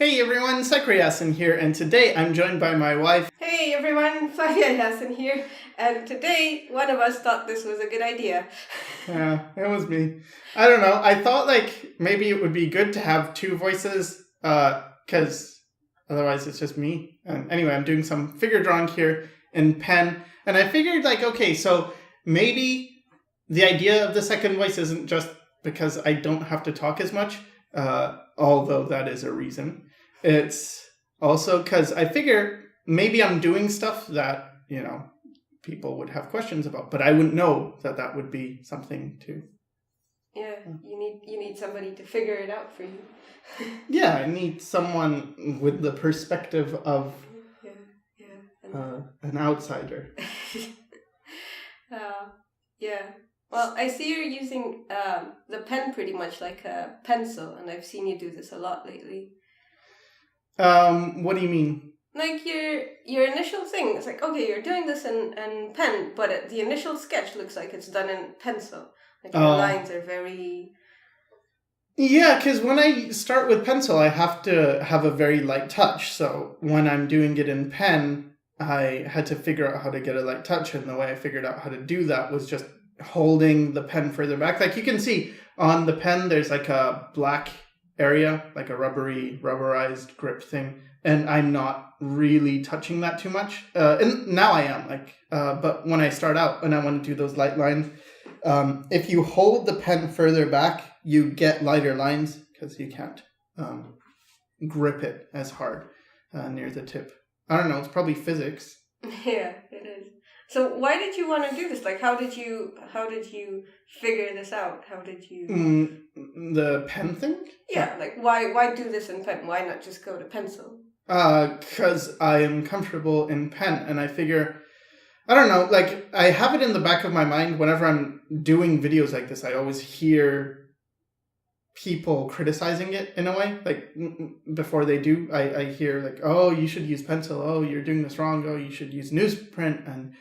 Hey everyone, Sycra here, and today I'm joined by my wife. Hey everyone, Faya here, and today one of us thought this was a good idea. Yeah, it was me. I don't know, I thought maybe it would be good to have two voices, because otherwise it's just me. And anyway, I'm doing some figure drawing here in pen, and I figured okay, so maybe the idea of the second voice isn't just because I don't have to talk as much, although that is a reason. It's also because I figure maybe I'm doing stuff that, people would have questions about, but I wouldn't know that would be something to... Yeah, you need somebody to figure it out for you. Yeah, I need someone with the perspective of an outsider. Yeah. Well, I see you're using the pen pretty much like a pencil, and I've seen you do this a lot lately. What do you mean? Like your initial thing, it's like, okay, you're doing this in pen, but the initial sketch looks like it's done in pencil. Like your lines are very... Yeah, because when I start with pencil, I have to have a very light touch. So when I'm doing it in pen, I had to figure out how to get a light touch, and the way I figured out how to do that was just holding the pen further back. Like you can see on the pen, there's like a black area, like a rubberized grip thing, and I'm not really touching that too much. And now I am, but when I start out and I want to do those light lines, if you hold the pen further back, you get lighter lines because you can't grip it as hard near the tip. I don't know, it's probably physics. Yeah, it is. So why did you want to do this? Like, how did you figure this out? How did you... the pen thing? Yeah, like why do this in pen? Why not just go to pencil? Because I am comfortable in pen, and I figure, I don't know, I have it in the back of my mind whenever I'm doing videos like this. I always hear people criticizing it in a way, before they do. I hear oh, you should use pencil. Oh, you're doing this wrong. Oh, you should use newsprint and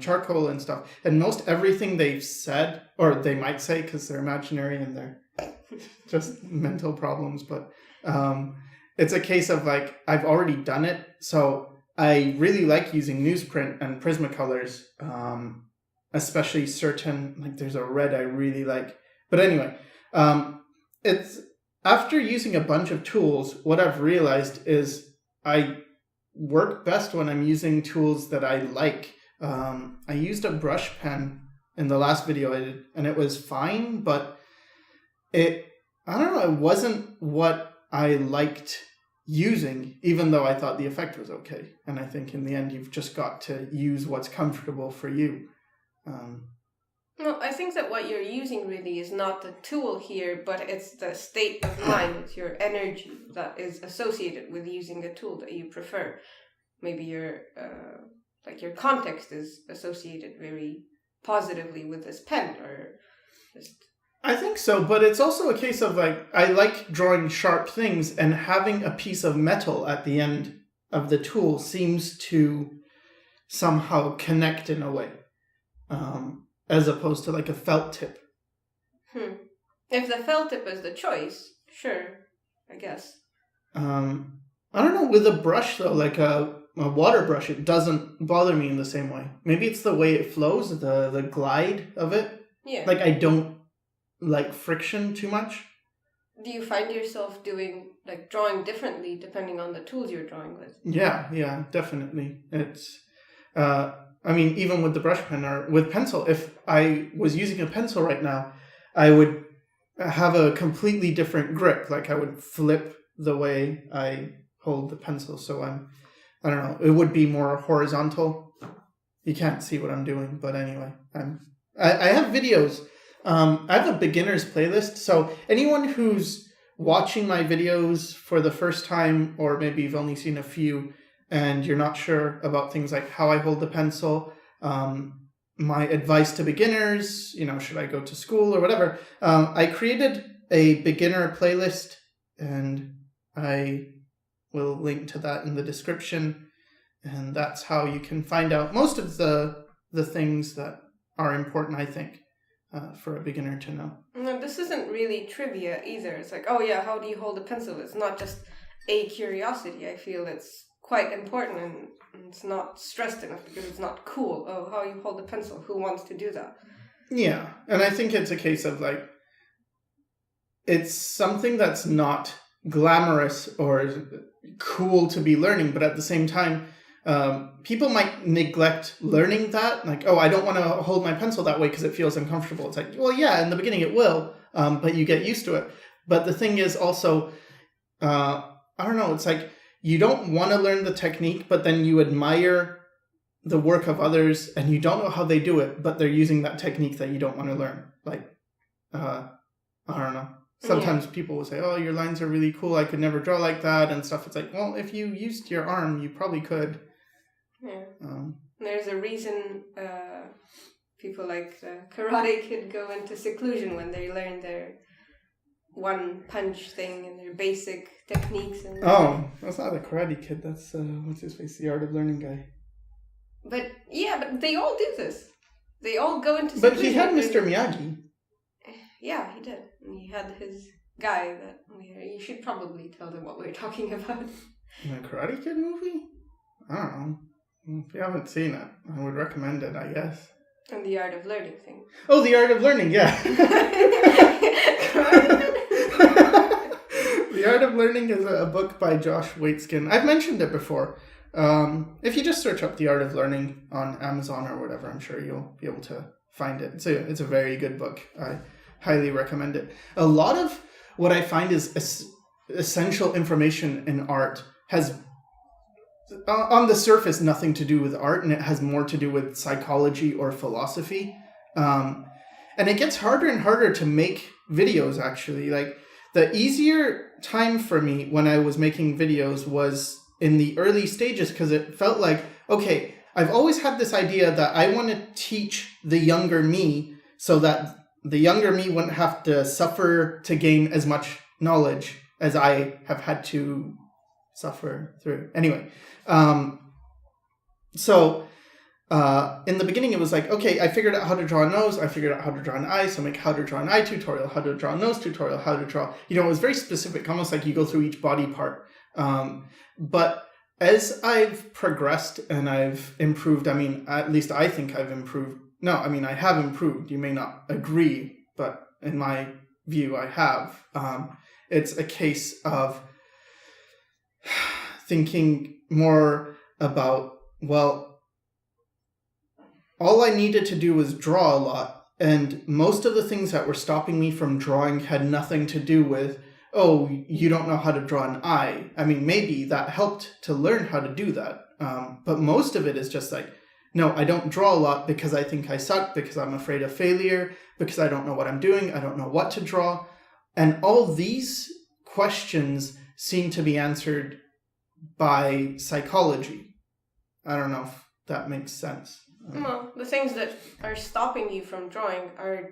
charcoal and stuff. And most everything they've said, or they might say because they're imaginary and they're just mental problems, but it's a case of I've already done it. So I really like using newsprint and Prismacolors, especially certain, there's a red I really like. But anyway, it's after using a bunch of tools, what I've realized is I work best when I'm using tools that I like. I used a brush pen in the last video I did, and it was fine, but I don't know, it wasn't what I liked using, even though I thought the effect was okay. And I think in the end, you've just got to use what's comfortable for you. No, I think that what you're using really is not the tool here, but it's the state of mind, it's your energy that is associated with using a tool that you prefer. Maybe your context is associated very positively with this pen, or just... I think so, but it's also a case of I like drawing sharp things, and having a piece of metal at the end of the tool seems to somehow connect in a way, as opposed to a felt tip. If the felt tip is the choice, sure, I guess. I don't know, with a brush though, a water brush, it doesn't bother me in the same way. Maybe it's the way it flows, the glide of it. Yeah. I don't like friction too much. Do you find yourself drawing differently depending on the tools you're drawing with? Yeah, definitely. It's, even with the brush pen or with pencil, if I was using a pencil right now, I would have a completely different grip. I would flip the way I hold the pencil. So I don't know, it would be more horizontal. You can't see what I'm doing, but anyway, I have videos. I have a beginner's playlist, so anyone who's watching my videos for the first time, or maybe you've only seen a few, and you're not sure about things like how I hold the pencil, my advice to beginners, should I go to school or whatever, I created a beginner playlist, and I will link to that in the description, and that's how you can find out most of the things that are important, I think. For a beginner to know. No, this isn't really trivia either. It's oh yeah, how do you hold a pencil? It's not just a curiosity. I feel it's quite important, and it's not stressed enough because it's not cool. Oh, how you hold a pencil? Who wants to do that? Yeah, and I think it's a case of like, it's something that's not glamorous or cool to be learning, but at the same time, people might neglect learning that. Like, oh, I don't want to hold my pencil that way because it feels uncomfortable. It's like, well, yeah, in the beginning it will, but you get used to it. But the thing is also, I don't know, it's like you don't want to learn the technique, but then you admire the work of others and you don't know how they do it, but they're using that technique that you don't want to learn. Like, I don't know. Sometimes people will say, oh, your lines are really cool. I could never draw like that and stuff. It's like, well, if you used your arm, you probably could. Yeah. There's a reason people like the Karate Kid go into seclusion when they learn their one punch thing and their basic techniques. And that's not the Karate Kid. That's, what's his face? The Art of Learning guy. But they all do this. They all go into seclusion. But he had Mr. Miyagi. Yeah, he did. And he had his guy that you should probably tell them what we're talking about. The Karate Kid movie? I don't know. If you haven't seen it, I would recommend it, I guess. And the Art of Learning thing. Oh, the Art of Learning, yeah. The Art of Learning is a book by Josh Waitzkin. I've mentioned it before. If you just search up The Art of Learning on Amazon or whatever, I'm sure you'll be able to find it. It's a very good book. I highly recommend it. A lot of what I find is essential information in art has, on the surface, nothing to do with art, and it has more to do with psychology or philosophy. And it gets harder and harder to make videos, actually. Like, the easier time for me when I was making videos was in the early stages, because it felt like, okay, I've always had this idea that I want to teach the younger me so that the younger me wouldn't have to suffer to gain as much knowledge as I have had to suffer through. Anyway, so in the beginning it was like, okay, I figured out how to draw a nose, I figured out how to draw an eye, so make how to draw an eye tutorial, how to draw a nose tutorial, how to draw, it was very specific, almost like you go through each body part. But as I've progressed and I've improved, at least I think I've improved. No, I have improved. You may not agree, but in my view, I have. It's a case of thinking more about, well, all I needed to do was draw a lot, and most of the things that were stopping me from drawing had nothing to do with, oh, you don't know how to draw an eye. Maybe that helped to learn how to do that. But most of it is just like, no, I don't draw a lot because I think I suck, because I'm afraid of failure, because I don't know what I'm doing, I don't know what to draw. And all these questions seem to be answered by psychology. I don't know if that makes sense. Well, the things that are stopping you from drawing are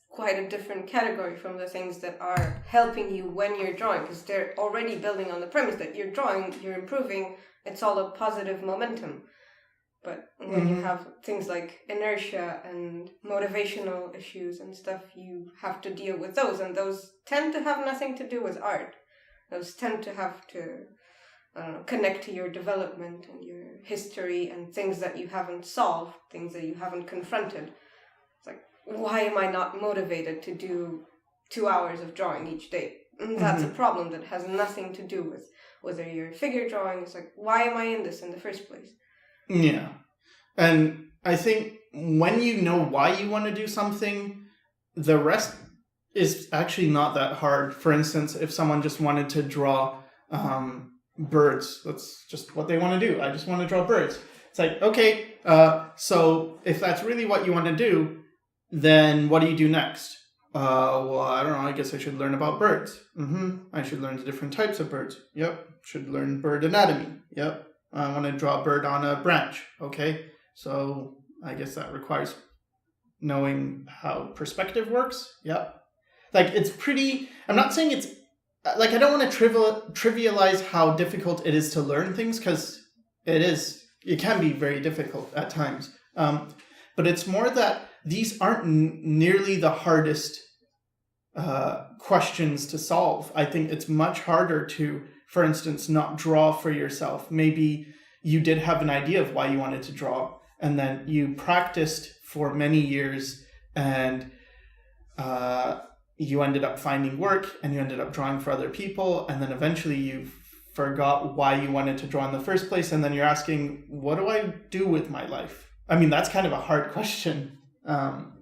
quite a different category from the things that are helping you when you're drawing, because they're already building on the premise that you're drawing, you're improving, it's all a positive momentum. But when you have things like inertia and motivational issues and stuff, you have to deal with those. And those tend to have nothing to do with art. Those tend to have to, connect to your development and your history and things that you haven't solved, things that you haven't confronted. It's like, why am I not motivated to do 2 hours of drawing each day? And that's a problem that has nothing to do with whether you're figure drawing. It's like, why am I in this in the first place? Yeah. And I think when you know why you want to do something, the rest is actually not that hard. For instance, if someone just wanted to draw birds, that's just what they want to do. I just want to draw birds. It's like, okay, so if that's really what you want to do, then what do you do next? Well, I don't know. I guess I should learn about birds. I should learn the different types of birds. Yep. Should learn bird anatomy. Yep. I want to draw a bird on a branch. Okay. So I guess that requires knowing how perspective works. Yep. Like, it's pretty, I'm not saying it's, like, I don't want to trivialize how difficult it is to learn things, because it can be very difficult at times. But it's more that these aren't nearly the hardest questions to solve. I think it's much harder to for instance, not draw for yourself. Maybe you did have an idea of why you wanted to draw, and then you practiced for many years, and you ended up finding work, and you ended up drawing for other people, and then eventually you forgot why you wanted to draw in the first place, and then you're asking, what do I do with my life? I mean, that's kind of a hard question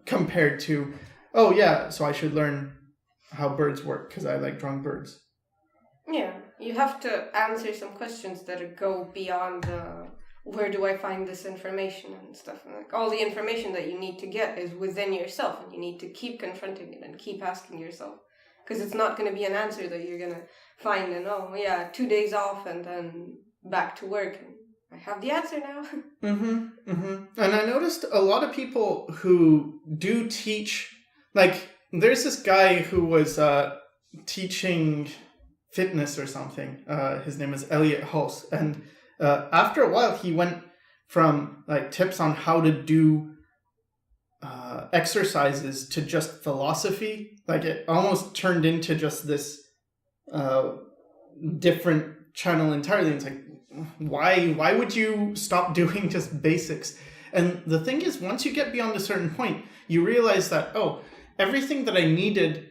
compared to, oh yeah, so I should learn how birds work because I like drawing birds. Yeah, you have to answer some questions that go beyond where do I find this information and stuff. And like all the information that you need to get is within yourself, and you need to keep confronting it and keep asking yourself, because it's not going to be an answer that you're going to find and 2 days off and then back to work and I have the answer now. And I noticed a lot of people who do teach, like there's this guy who was teaching fitness or something. His name is Elliot Hulse, and after a while he went from like tips on how to do exercises to just philosophy. Like it almost turned into just this different channel entirely. It's like, why would you stop doing just basics? And the thing is, once you get beyond a certain point, you realize that, everything that I needed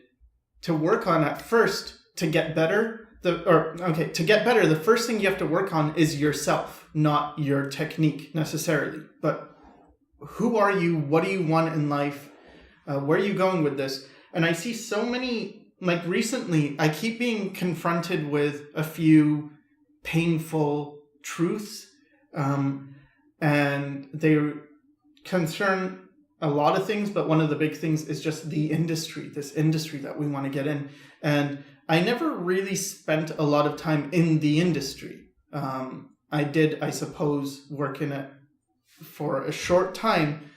to work on at first to get better, the first thing you have to work on is yourself, not your technique necessarily. But who are you? What do you want in life? Where are you going with this? And I see so many, like recently, I keep being confronted with a few painful truths, and they concern a lot of things, but one of the big things is just this industry that we want to get in. And I never really spent a lot of time in the industry. I did, I suppose, work in it for a short time,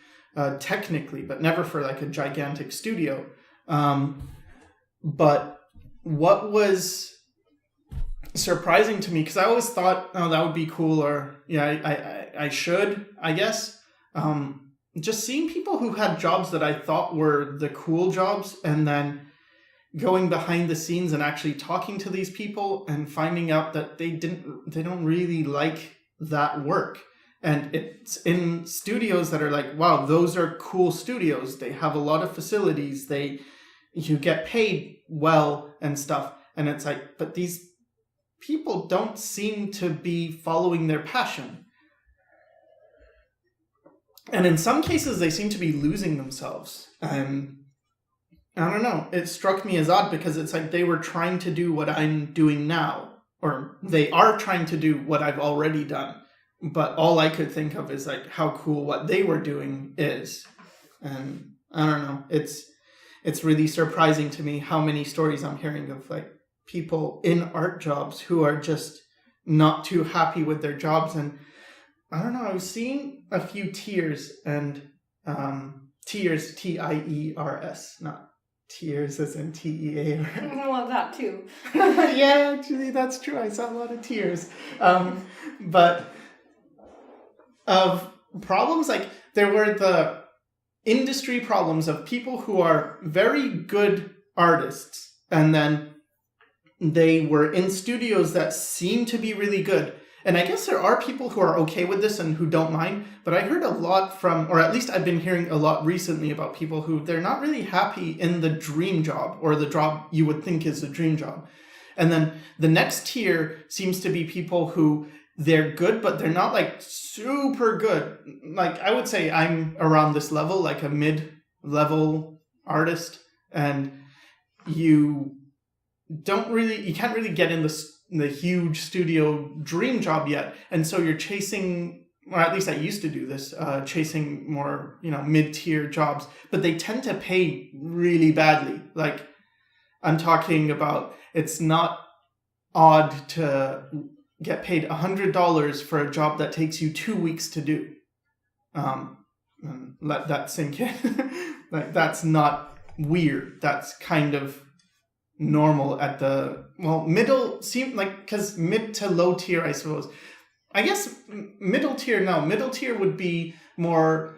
technically, but never for like a gigantic studio. But what was surprising to me, because I always thought, that would be cool, or I should, I guess. Just seeing people who had jobs that I thought were the cool jobs, and then going behind the scenes and actually talking to these people and finding out that they don't really like that work. And it's in studios that are like, wow, those are cool studios. They have a lot of facilities. You get paid well and stuff. And it's like, but these people don't seem to be following their passion. And in some cases, they seem to be losing themselves. And I don't know, it struck me as odd because it's like they were trying to do what I'm doing now, or they are trying to do what I've already done. But all I could think of is like how cool what they were doing is. And I don't know, it's really surprising to me how many stories I'm hearing of like people in art jobs who are just not too happy with their jobs. And I don't know, I was seeing a few tiers, and tiers, T-I-E-R-S, not tears as in T-E-A-R. Well, that too. Yeah, actually, that's true. I saw a lot of tears. But of problems, like there were the industry problems of people who are very good artists, and then they were in studios that seem to be really good. And I guess there are people who are okay with this and who don't mind, but I heard a lot from, or at least I've been hearing a lot recently about people who they're not really happy in the dream job, or the job you would think is a dream job. And then the next tier seems to be people who they're good, but they're not like super good. Like I would say I'm around this level, like a mid-level artist, and you can't really get in the huge studio dream job yet. And so you're chasing, or at least I used to do this, chasing more, mid-tier jobs, but they tend to pay really badly. Like I'm talking about, it's not odd to get paid $100 for a job that takes you 2 weeks to do. And let that sink in. Like that's not weird. That's kind of normal at the middle, seem like, because mid to low tier, I suppose. I guess middle tier would be more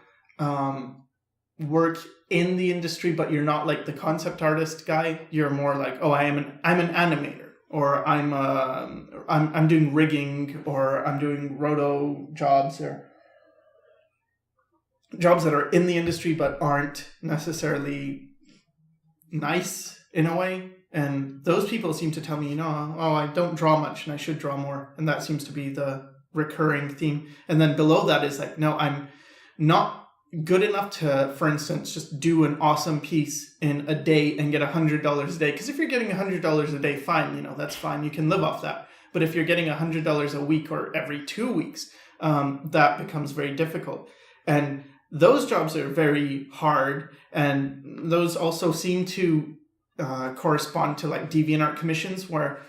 work in the industry, but you're not like the concept artist guy. You're more like, I'm an animator, or I'm doing rigging, or I'm doing roto jobs, or jobs that are in the industry but aren't necessarily nice in a way. And those people seem to tell me, I don't draw much and I should draw more. And that seems to be the recurring theme. And then below that is like, no, I'm not good enough to, for instance, just do an awesome piece in a day and get $100 a day. Because if you're getting $100 a day, fine, that's fine. You can live off that. But if you're getting $100 a week or every 2 weeks, that becomes very difficult. And those jobs are very hard. And those also seem to correspond to like DeviantArt commissions, where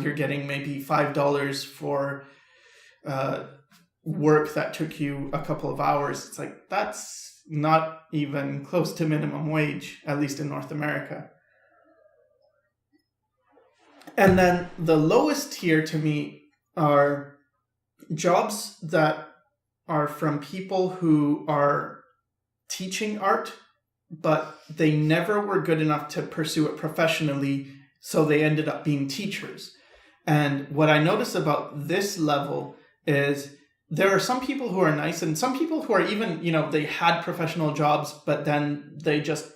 you're getting maybe $5 for work that took you a couple of hours. It's like, that's not even close to minimum wage, at least in North America. And then the lowest tier to me are jobs that are from people who are teaching art, but they never were good enough to pursue it professionally, so they ended up being teachers. And what I notice about this level is there are some people who are nice, and some people who are even, they had professional jobs, but then they just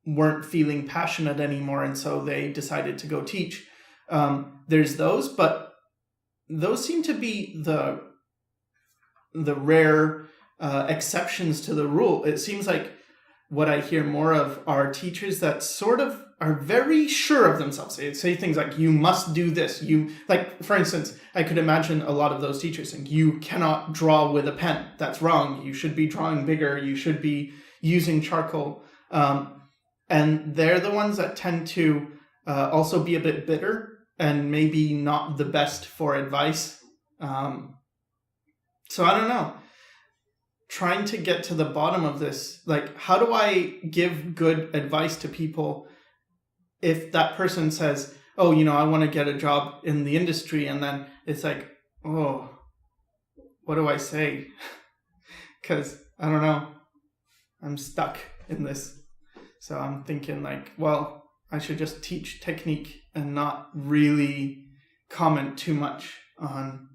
weren't feeling passionate anymore, and so they decided to go teach. There's those, but those seem to be the rare exceptions to the rule. It seems like what I hear more of are teachers that sort of are very sure of themselves. They say things like, you must do this. For instance, I could imagine a lot of those teachers saying, you cannot draw with a pen. That's wrong. You should be drawing bigger. You should be using charcoal. And they're the ones that tend to also be a bit bitter and maybe not the best for advice. So I don't know. Trying to get to the bottom of this, like, how do I give good advice to people if that person says, I want to get a job in the industry, and then it's like, what do I say? Because I don't know, I'm stuck in this. So I'm thinking like, well, I should just teach technique and not really comment too much on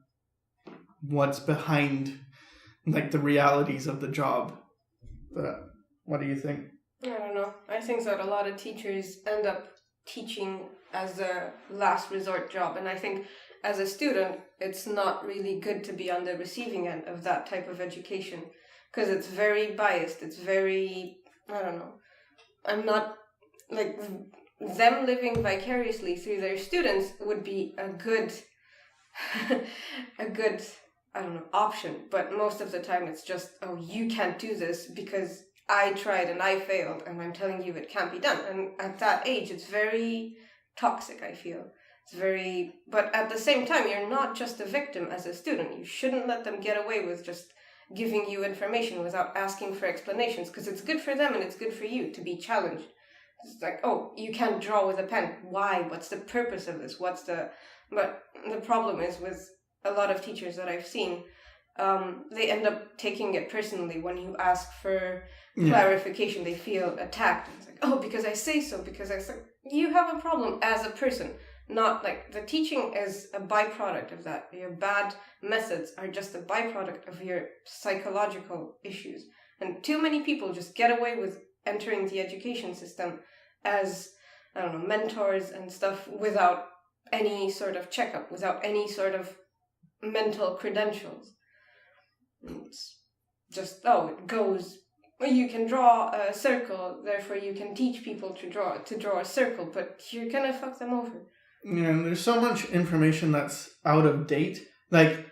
what's behind like the realities of the job. But what do you think? I don't know. I think that a lot of teachers end up teaching as a last resort job. And I think as a student, it's not really good to be on the receiving end of that type of education, because it's very biased. It's very, I don't know. I'm not, like, them living vicariously through their students would be a good option. But most of the time it's just, you can't do this because I tried and I failed, and I'm telling you it can't be done. And at that age, it's very toxic, I feel. But at the same time, you're not just a victim as a student. You shouldn't let them get away with just giving you information without asking for explanations, because it's good for them and it's good for you to be challenged. It's like, you can't draw with a pen. Why? What's the purpose of this? But the problem is with a lot of teachers that I've seen, they end up taking it personally when you ask for clarification. They feel attacked. It's like, because I say so, because I say, you have a problem as a person, not like the teaching is a byproduct of that. Your bad methods are just a byproduct of your psychological issues. And too many people just get away with entering the education system as, mentors and stuff without any sort of checkup, without any sort of mental credentials. It's just, it goes, you can draw a circle, therefore you can teach people to draw a circle, but you're gonna fuck them over. Yeah, and there's so much information that's out of date. Like,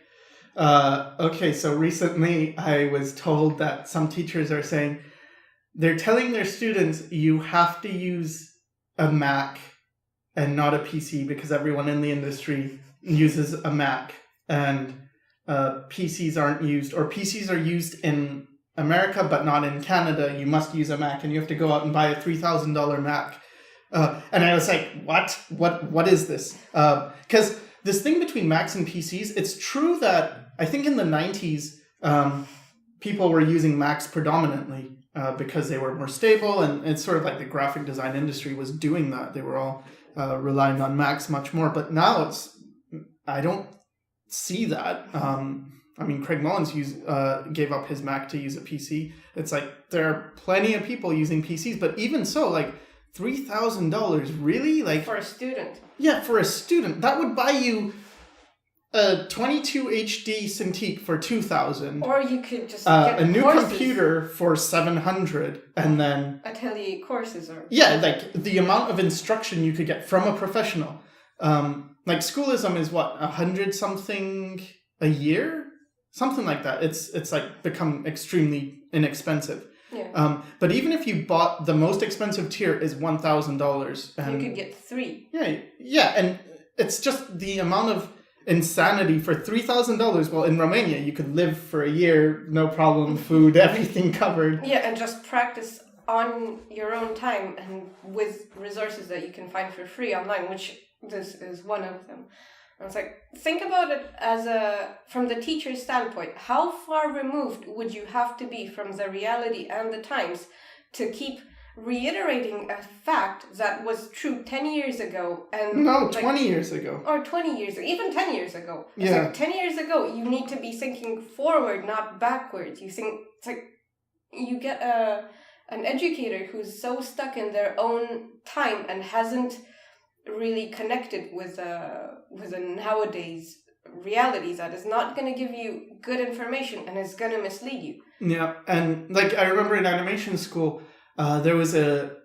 so recently I was told that some teachers are saying, they're telling their students, you have to use a Mac and not a PC because everyone in the industry uses a Mac, and PCs aren't used, or PCs are used in America but not in Canada. You must use a Mac, and you have to go out and buy a $3,000 Mac. And I was like, what is this? Because this thing between Macs and PCs, it's true that I think in the 90s, people were using Macs predominantly because they were more stable, and it's sort of like the graphic design industry was doing that. They were all relying on Macs much more. But now I don't see that. I mean, Craig Mullins gave up his Mac to use a PC. It's like there are plenty of people using PCs, but even so, like $3,000, really? Like for a student. Yeah, for a student. That would buy you a 22 HD Cintiq for $2,000. Or you could just get a new courses. Computer for $700, and then atelier courses or like the amount of instruction you could get from a professional. Like schoolism is what, 100 something a year, something like that. It's like become extremely inexpensive. Yeah. But even if you bought the most expensive tier is $1,000, and you could get 3. Yeah, and it's just the amount of insanity for $3,000. Well, in Romania, you could live for a year, no problem, food, everything covered. Yeah, and just practice on your own time and with resources that you can find for free online, which this is one of them. And it's like, think about it from the teacher's standpoint. How far removed would you have to be from the reality and the times to keep reiterating a fact that was true 10 years ago? And no, 20 years ago. Or 20 years, even 10 years ago. It's yeah. like 10 years ago, you need to be thinking forward, not backwards. You think, it's like, you get an educator who's so stuck in their own time and hasn't really connected with a nowadays realities that is not going to give you good information and is going to mislead you. Yeah, and like I remember in animation school, there was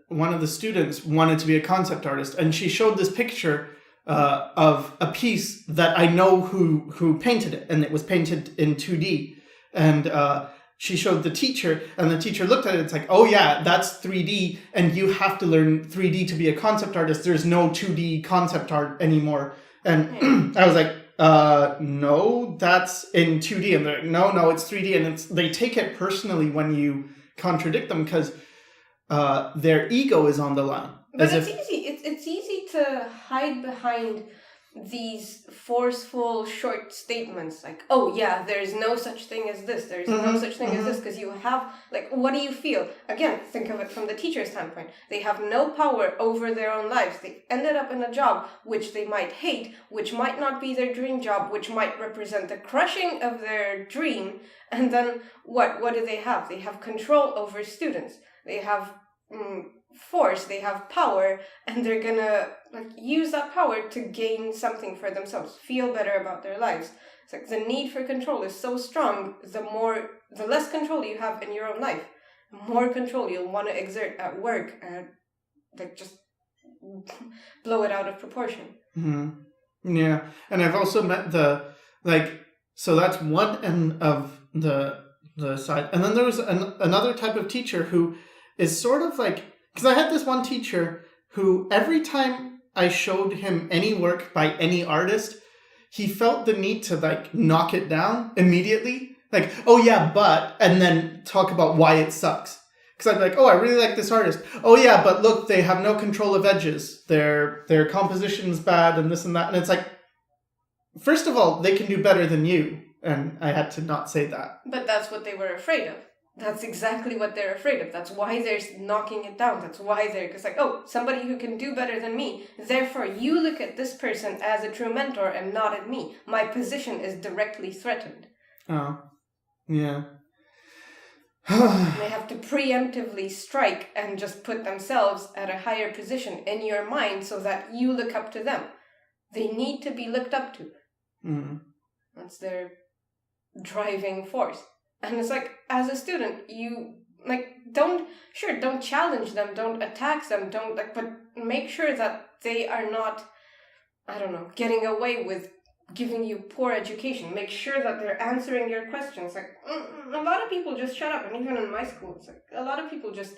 one of the students wanted to be a concept artist, and she showed this picture of a piece that I know who painted it, and it was painted in 2D, and she showed the teacher, and the teacher looked at it. It's like, oh yeah, that's 3D, and you have to learn 3D to be a concept artist. There's no 2D concept art anymore. And I was like, no, that's in 2D. And they're like, no, it's 3D. And they take it personally when you contradict them because their ego is on the line. But it's easy. It's easy to hide behind these forceful short statements like, oh yeah, there's no such thing as this, there's no such thing as this, because you have, like, what do you feel? Again, think of it from the teacher's standpoint. They have no power over their own lives. They ended up in a job which they might hate, which might not be their dream job, which might represent the crushing of their dream, and then what do they have? They have control over students. They have force, they have power, and they're gonna use that power to gain something for themselves, feel better about their lives. It's like the need for control is so strong, the less control you have in your own life, the more control you'll want to exert at work and just blow it out of proportion. Mm-hmm. Yeah, and I've also met so that's one end of the side, and then there was another type of teacher who is sort of like, because I had this one teacher who every time I showed him any work by any artist, he felt the need to knock it down immediately. Like, oh yeah, but, and then talk about why it sucks. Because I'd be like, oh, I really like this artist. Oh yeah, but look, they have no control of edges. Their composition's bad and this and that. And it's like, first of all, they can do better than you. And I had to not say that. But that's what they were afraid of. That's exactly what they're afraid of. That's why they're knocking it down. That's why because somebody who can do better than me. Therefore, you look at this person as a true mentor and not at me. My position is directly threatened. Oh, yeah. They have to preemptively strike and just put themselves at a higher position in your mind so that you look up to them. They need to be looked up to. Mm. That's their driving force. And it's like, as a student, you, don't challenge them, don't attack them, but make sure that they are not, getting away with giving you poor education. Make sure that they're answering your questions. A lot of people just shut up, and even in my school, it's a lot of people just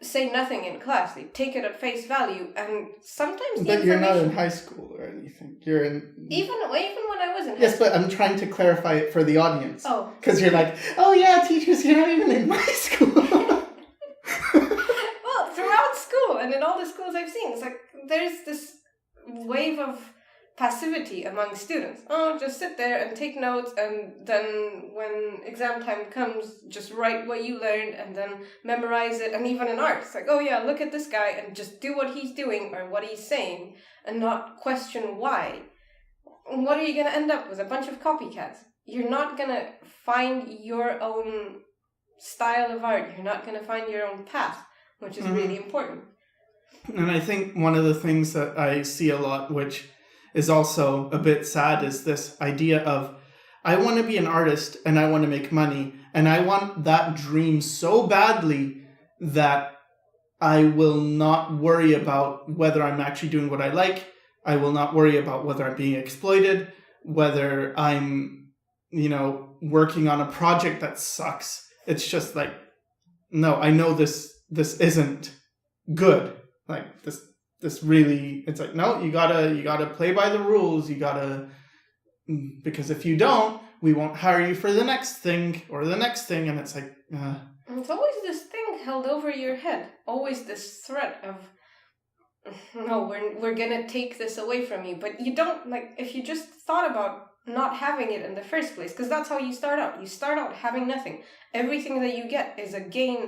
say nothing in class. They take it at face value, and sometimes But you're not in high school or anything. You're in... Even when I was in high Yes, school. but I'm trying to clarify it for the audience. Oh. Because you're like, oh yeah, teachers, you're not even in my school. Well, throughout school, and in all the schools I've seen, it's there's this wave of passivity among students. Oh, just sit there and take notes, and then when exam time comes, just write what you learned and then memorize it. And even in art, it's like, oh yeah, look at this guy and just do what he's doing or what he's saying and not question why. What are you going to end up with? A bunch of copycats. You're not going to find your own style of art. You're not going to find your own path, which is really important. And I think one of the things that I see a lot, which is also a bit sad, is this idea of, I want to be an artist and I want to make money, and I want that dream so badly that I will not worry about whether I'm actually doing what I like. I will not worry about whether I'm being exploited, whether I'm, working on a project that sucks. It's just like, no, I know this isn't good. Like this really, it's like, no, you gotta play by the rules. Because if you don't, we won't hire you for the next thing or the next thing. And it's like, It's always this thing held over your head. Always this threat of, no, we're gonna take this away from you. But you don't, if you just thought about not having it in the first place, because that's how you start out. You start out having nothing. Everything that you get is a gain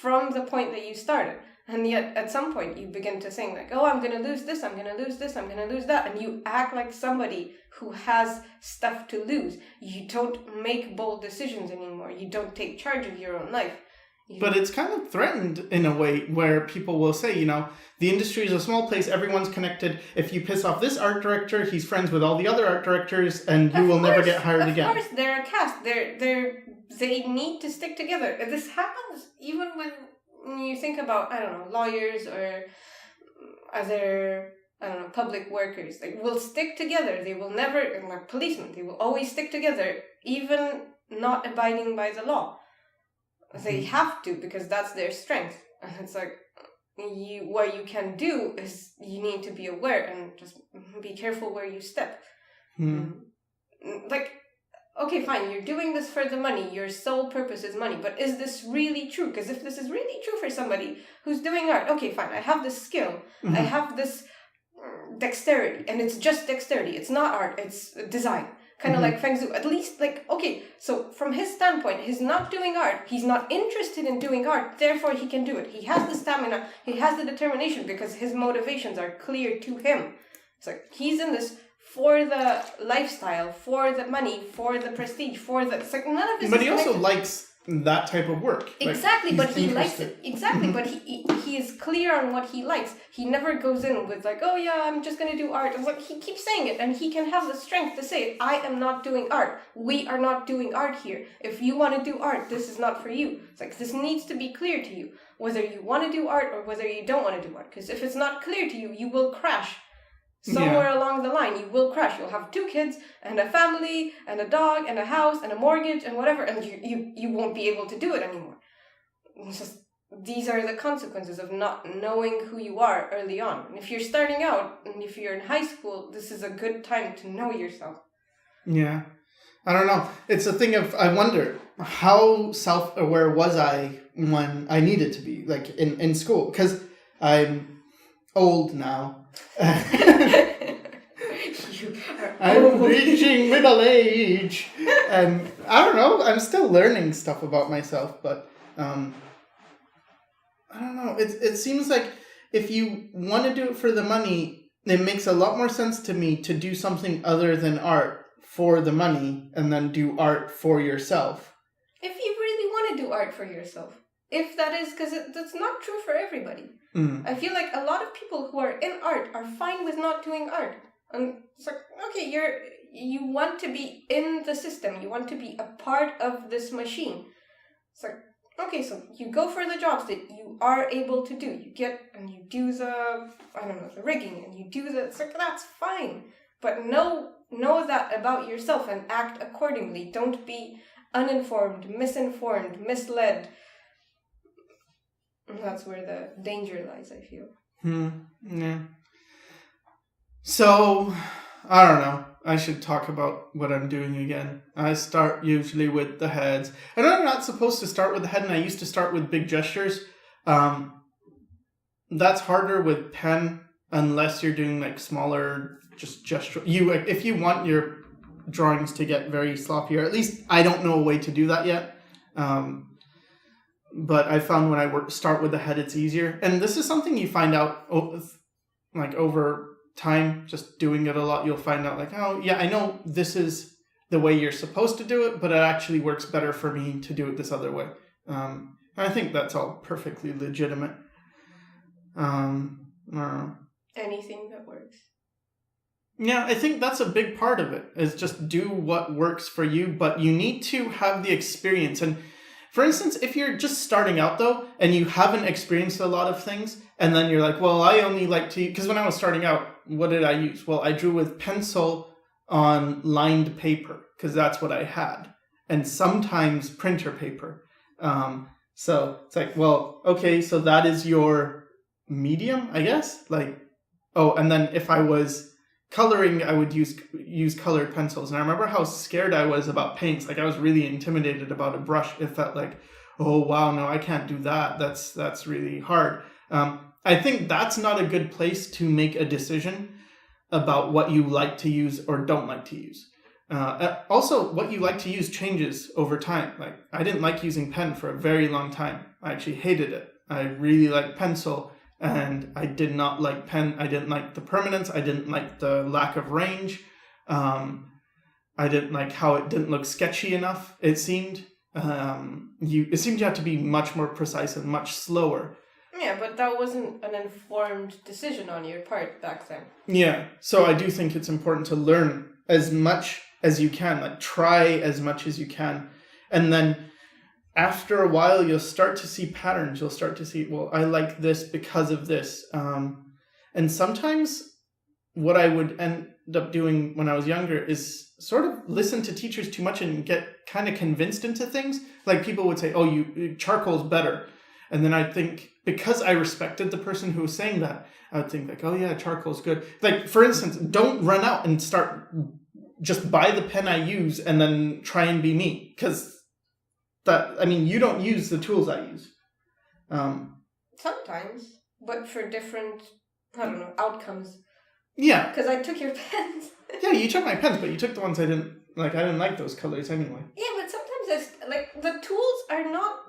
from the point that you started. And yet, at some point, you begin to think oh, I'm going to lose this, I'm going to lose this, I'm going to lose that. And you act like somebody who has stuff to lose. You don't make bold decisions anymore. You don't take charge of your own life. But it's kind of threatened in a way where people will say, the industry is a small place, everyone's connected. If you piss off this art director, he's friends with all the other art directors, and you will never get hired again. Of course, they're a cast. They need to stick together. This happens even when you think about, lawyers or other, public workers. They will stick together. They will never, like policemen, they will always stick together, even not abiding by the law. They have to, because that's their strength. And it's like, what you can do is you need to be aware and just be careful where you step. Okay, fine, you're doing this for the money. Your sole purpose is money. But is this really true? Because if this is really true for somebody who's doing art, okay, fine, I have this skill. I have this dexterity. And it's just dexterity. It's not art. It's design. Kind of like Feng Zhu. At least, okay, so from his standpoint, he's not doing art. He's not interested in doing art. Therefore, he can do it. He has the stamina. He has the determination because his motivations are clear to him. It's like, he's in this for the lifestyle, for the money, for the prestige, it's like none of this. But he also likes that type of work. Exactly, but he likes it. Exactly, but he is clear on what he likes. He never goes in with oh yeah, I'm just gonna do art. It's like he keeps saying it, and he can have the strength to say it. I am not doing art. We are not doing art here. If you want to do art, this is not for you. It's like this needs to be clear to you, whether you want to do art or whether you don't want to do art. Because if it's not clear to you, you will crash. Somewhere along the line, you will crash. You'll have 2 kids and a family and a dog and a house and a mortgage and whatever, and you won't be able to do it anymore. It's just, these are the consequences of not knowing who you are early on. And if you're starting out and if you're in high school, this is a good time to know yourself. Yeah. I don't know. It's a thing of, I wonder, how self-aware was I when I needed to be, in school? Because I'm old now. I'm reaching middle age, and I don't know, I'm still learning stuff about myself, but I don't know, it seems like if you want to do it for the money, it makes a lot more sense to me to do something other than art for the money and then do art for yourself. If you really want to do art for yourself. If that is, because that's not true for everybody. I feel like a lot of people who are in art are fine with not doing art. And it's like, okay, you want to be in the system. You want to be a part of this machine. It's like, okay, so you go for the jobs that you are able to do. You get and you do the rigging, and you do it's like, that's fine. But know that about yourself and act accordingly. Don't be uninformed, misinformed, misled. That's where the danger lies, I feel. Yeah. So, I don't know. I should talk about what I'm doing again. I start usually with the heads. I know I'm not supposed to start with the head, and I used to start with big gestures. That's harder with pen unless you're doing like smaller, just gesture. If you want your drawings to get very sloppy, or at least I don't know a way to do that yet. But I found when I start with the head, it's easier. And this is something you find out like over time, just doing it a lot, you'll find out like, oh yeah, I know this is the way you're supposed to do it, but it actually works better for me to do it this other way. I think that's all perfectly legitimate. I don't know. Anything that works. Yeah, I think that's a big part of it, is just do what works for you, but you need to have the experience. And for instance, if you're just starting out though, and you haven't experienced a lot of things, and then you're like, well, I only like to, because when I was starting out, what did I use? Well, I drew with pencil on lined paper, because that's what I had. And sometimes printer paper. So it's like, well, okay, so that is your medium, I guess? Like, oh, and then if I was coloring, I would use colored pencils. And I remember how scared I was about paints. Like, I was really intimidated about a brush. It felt like, oh, wow, no, I can't do that. That's really hard. I think that's not a good place to make a decision about what you like to use or don't like to use. Also, what you like to use changes over time. Like, I didn't like using pen for a very long time. I actually hated it. I really liked pencil, and I did not like pen. I didn't like the permanence. I didn't like the lack of range. I didn't like how it didn't look sketchy enough, it seemed. It seemed you had to be much more precise and much slower. Yeah, but that wasn't an informed decision on your part back then. Yeah, so I do think it's important to learn as much as you can, like try as much as you can. And then after a while, you'll start to see patterns. You'll start to see, well, I like this because of this. And sometimes what I would end up doing when I was younger is sort of listen to teachers too much and get kind of convinced into things. Like people would say, oh, charcoal's better. And then I think, because I respected the person who was saying that, I would think like, oh yeah, charcoal's good. Like, for instance, don't run out and just buy the pen I use and then try and be me. Because you don't use the tools I use. Sometimes, but for different, outcomes. Yeah. Because I took your pens. Yeah, you took my pens, but you took the ones I didn't like those colors anyway. Yeah, but sometimes the tools are not,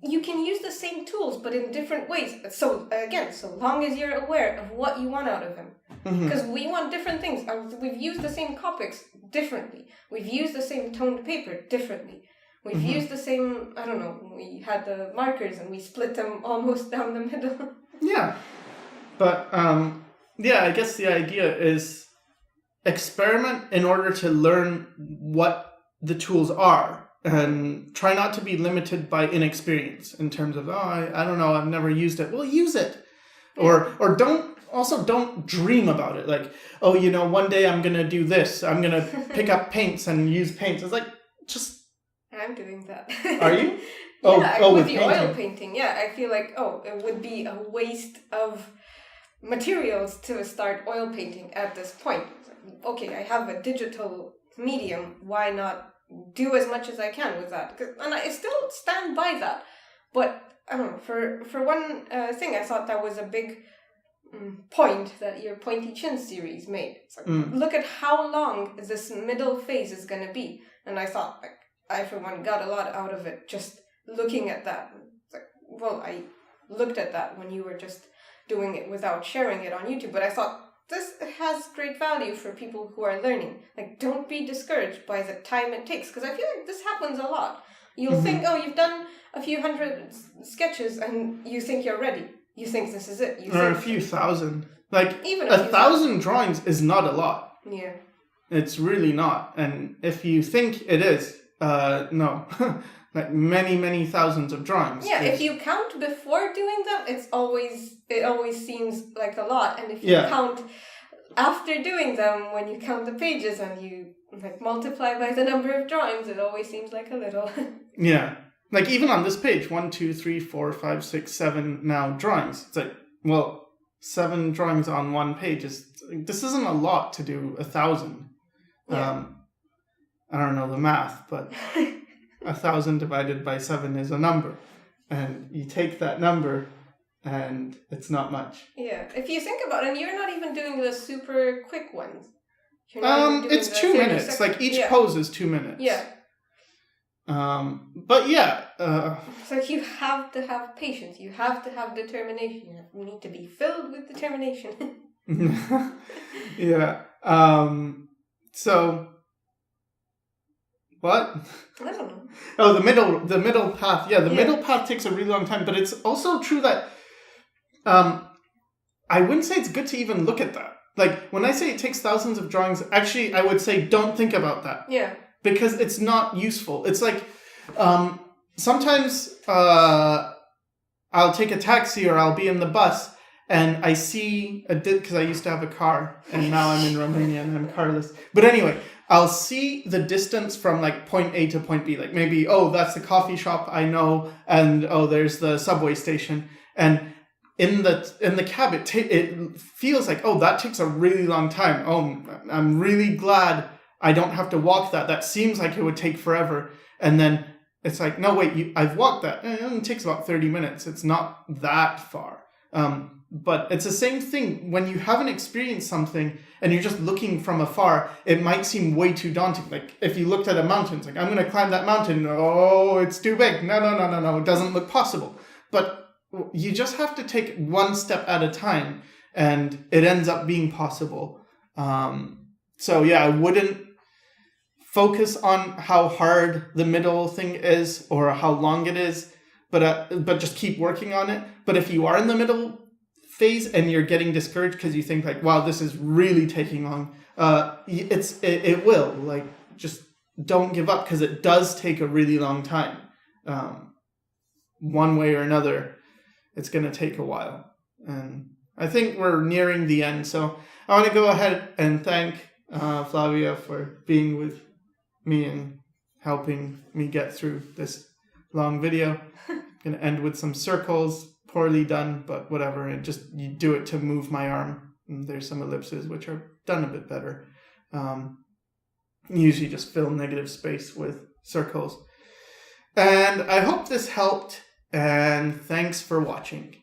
you can use the same tools, but in different ways. So, again, so long as you're aware of what you want out of them. Because we want different things. We've used the same Copics differently. We've used the same toned paper differently. We've used the same, we had the markers and we split them almost down the middle. Yeah. But, I guess the idea is experiment in order to learn what the tools are. And try not to be limited by inexperience in terms of, I don't know, I've never used it. Well, use it. Yeah. Or don't dream about it. Like, one day I'm going to do this. I'm going to pick up paints and use paints. It's like, just... I'm doing that. Are you? With the oil painting. Yeah, I feel like, it would be a waste of materials to start oil painting at this point. Okay, I have a digital medium. Why not do as much as I can with that? And I still stand by that. But, for one thing, I thought that was a big point that your Pointy Chin series made. It's like, look at how long this middle phase is going to be. And I thought, I, for one, got a lot out of it just looking at that. It's like, well, I looked at that when you were just doing it without sharing it on YouTube, but I thought, this has great value for people who are learning. Like, don't be discouraged by the time it takes, because I feel like this happens a lot. You'll think, you've done a few hundred sketches and you think you're ready. You think this is it. Or a few thousand. Like, even a thousand drawings is not a lot. Yeah. It's really not. And if you think it is, no. Like many, many thousands of drawings. Yeah, if you count before doing them, it always seems like a lot. And if you count after doing them, when you count the pages and you multiply by the number of drawings, it always seems like a little. Yeah. Like even on this page, 1, 2, 3, 4, 5, 6, 7 now drawings. It's like, well, 7 drawings on one page this isn't a lot to do 1,000. Yeah. I don't know the math, but 1,000 divided by 7 is a number. And you take that number and it's not much. Yeah, if you think about it, you're not even doing the super quick ones. You're not even doing It's the 2 minutes. 30 Like each pose is 2 minutes. Yeah. But yeah. So you have to have patience. You have to have determination. You need to be filled with determination. Yeah. So. What? I don't know. Oh, the middle path. Yeah, the middle path takes a really long time, but it's also true that I wouldn't say it's good to even look at that. Like, when I say it takes thousands of drawings, actually, I would say don't think about that. Yeah. Because it's not useful. It's like, sometimes I'll take a taxi or I'll be in the bus and I see because I used to have a car and now I'm in Romania and I'm carless. But anyway, I'll see the distance from like point A to point B. Like maybe, oh, that's the coffee shop I know, and oh, there's the subway station. And in the cab, it feels like, oh, that takes a really long time. Oh, I'm really glad I don't have to walk that. That seems like it would take forever. And then it's like, no, wait, I've walked that. It only takes about 30 minutes. It's not that far. But it's the same thing when you haven't experienced something and you're just looking from afar. It might seem way too daunting. Like if you looked at a mountain, it's like, I'm going to climb that mountain. Oh, it's too big. No. It doesn't look possible. But you just have to take one step at a time and it ends up being possible. So yeah, I wouldn't focus on how hard the middle thing is or how long it is, but just keep working on it. But if you are in the middle phase and you're getting discouraged because you think like, wow, this is really taking long, it will. Like, just don't give up because it does take a really long time. One way or another, it's going to take a while. And I think we're nearing the end. So I want to go ahead and thank Flavia for being with me and helping me get through this long video. I'm going to end with some circles. Poorly done, but whatever. You do it to move my arm. And there's some ellipses which are done a bit better. Usually just fill negative space with circles. And I hope this helped, and thanks for watching.